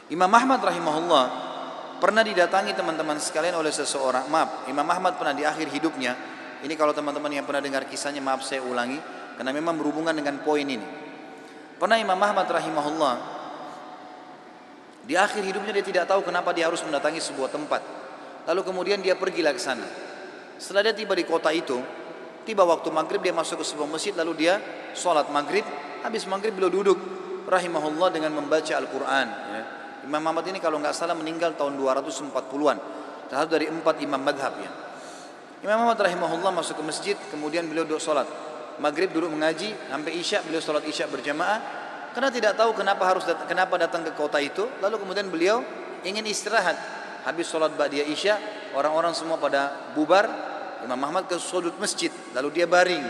Imam Ahmad rahimahullah pernah didatangi teman-teman sekalian oleh seseorang. Maaf, Imam Ahmad pernah di akhir hidupnya. Ini kalau teman-teman yang pernah dengar kisahnya, maaf saya ulangi karena memang berhubungan dengan poin ini. Pernah Imam Ahmad rahimahullah di akhir hidupnya dia tidak tahu kenapa dia harus mendatangi sebuah tempat. Lalu kemudian dia pergilah ke sana. Setelah dia tiba di kota itu, tiba waktu maghrib dia masuk ke sebuah masjid, lalu dia sholat maghrib. Habis maghrib beliau duduk rahimahullah dengan membaca Al-Quran. Ya. Imam Ahmad ini kalau nggak salah meninggal tahun 240-an, salah satu dari 4 imam madhab ya. Imam Ahmad rahimahullah masuk ke masjid, kemudian beliau duduk sholat maghrib, duduk mengaji sampai isya. Beliau sholat isya berjamaah karena tidak tahu kenapa datang ke kota itu. Lalu kemudian beliau ingin istirahat. Habis sholat ba'diyah isya, orang-orang semua pada bubar. Imam Ahmad ke sudut masjid, lalu dia baring.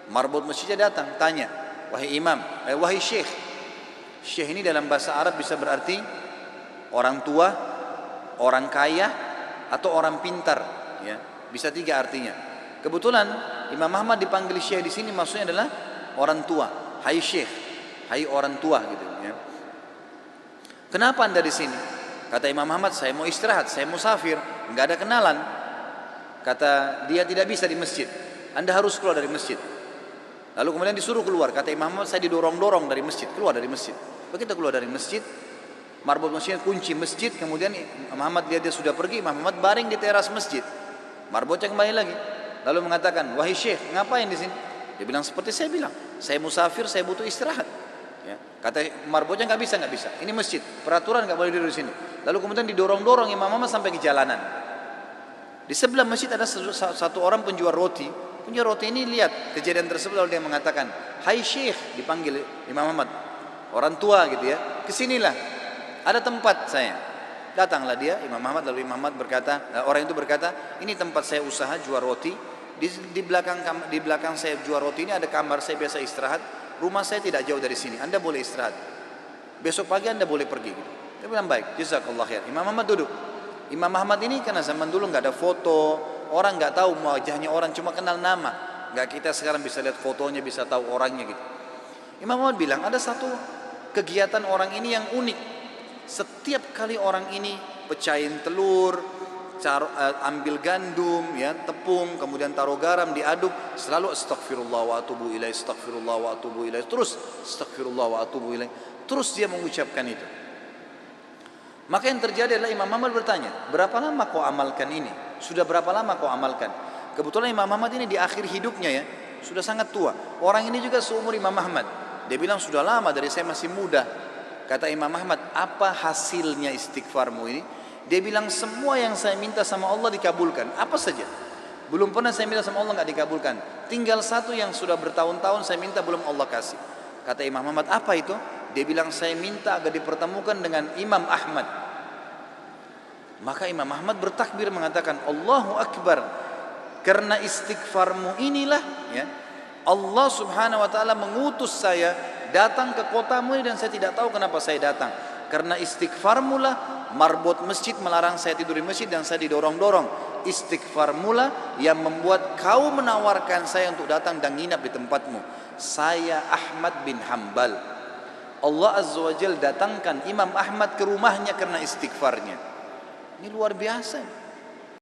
Marbot masjidnya datang tanya, wahai imam, wahai syekh. Syekh ini dalam bahasa Arab bisa berarti orang tua, orang kaya, atau orang pintar, ya. Bisa 3 artinya. Kebetulan Imam Ahmad dipanggil syekh di sini maksudnya adalah orang tua. Hai syekh, hai orang tua gitu, ya. Kenapa anda di sini? Kata Imam Ahmad, saya mau istirahat, saya musafir, nggak ada kenalan. Kata dia, tidak bisa di masjid, anda harus keluar dari masjid. Lalu kemudian disuruh keluar. Kata Imam Ahmad, saya didorong-dorong dari masjid, keluar dari masjid. Begitu keluar dari masjid, marbot masjidnya kunci masjid. Kemudian Imam Ahmad lihat dia sudah pergi. Imam Ahmad baring di teras masjid. Marbotnya kembali lagi. Lalu mengatakan, wahai syekh, ngapain di sini? Dia bilang seperti saya bilang, saya musafir, saya butuh istirahat. Ya. Kata marbotnya, nggak bisa. Ini masjid, peraturan nggak boleh duduk di sini. Lalu kemudian didorong-dorong Imam Ahmad sampai ke jalanan. Di sebelah masjid ada satu orang penjual roti. Penjual roti ini lihat kejadian tersebut, lalu dia mengatakan, hai syekh, dipanggil Imam Ahmad, orang tua gitu ya, kesinilah, ada tempat saya. Datanglah dia, Imam Ahmad. Lalu Imam Ahmad berkata, orang itu berkata, ini tempat saya usaha jual roti. Di belakang saya jual roti ini ada kamar saya biasa istirahat. Rumah saya tidak jauh dari sini, anda boleh istirahat. Besok pagi anda boleh pergi. Gitu. Dia bilang baik, jazakallah khair. Imam Ahmad duduk. Imam Ahmad ini karena zaman dulu nggak ada foto, orang nggak tahu wajahnya, orang cuma kenal nama. Nggak kita sekarang bisa lihat fotonya, bisa tahu orangnya gitu. Imam Ahmad bilang ada satu kegiatan orang ini yang unik. Setiap kali orang ini pecahin telur, ambil gandum, ya, tepung, kemudian taruh garam, diaduk, selalu astaghfirullah wa atubu ilaih, astaghfirullah wa atubu ilaih, terus astaghfirullah wa atubu ilaih, terus dia mengucapkan itu. Maka yang terjadi adalah Imam Ahmad bertanya, berapa lama kau amalkan ini? Sudah berapa lama kau amalkan? Kebetulan Imam Ahmad ini di akhir hidupnya ya, sudah sangat tua. Orang ini juga seumur Imam Ahmad. Dia bilang sudah lama, dari saya masih muda. Kata Imam Ahmad, apa hasilnya istighfarmu ini? Dia bilang semua yang saya minta sama Allah dikabulkan. Apa saja? Belum pernah saya minta sama Allah nggak dikabulkan. Tinggal satu yang sudah bertahun-tahun saya minta belum Allah kasih. Kata Imam Ahmad, apa itu? Dia bilang saya minta agar dipertemukan dengan Imam Ahmad. Maka Imam Ahmad bertakbir mengatakan Allahu Akbar. Karena istighfarmu inilah ya, Allah subhanahu wa ta'ala mengutus saya datang ke kotamu ini, dan saya tidak tahu kenapa saya datang. Karena istighfarmu lah marbot masjid melarang saya tidur di masjid dan saya didorong-dorong. Istighfarmu lah yang membuat kau menawarkan saya untuk datang dan nginap di tempatmu. Saya Ahmad bin Hanbal. Allah Azza wa Jalla datangkan Imam Ahmad ke rumahnya karena istighfarnya. Ini luar biasa.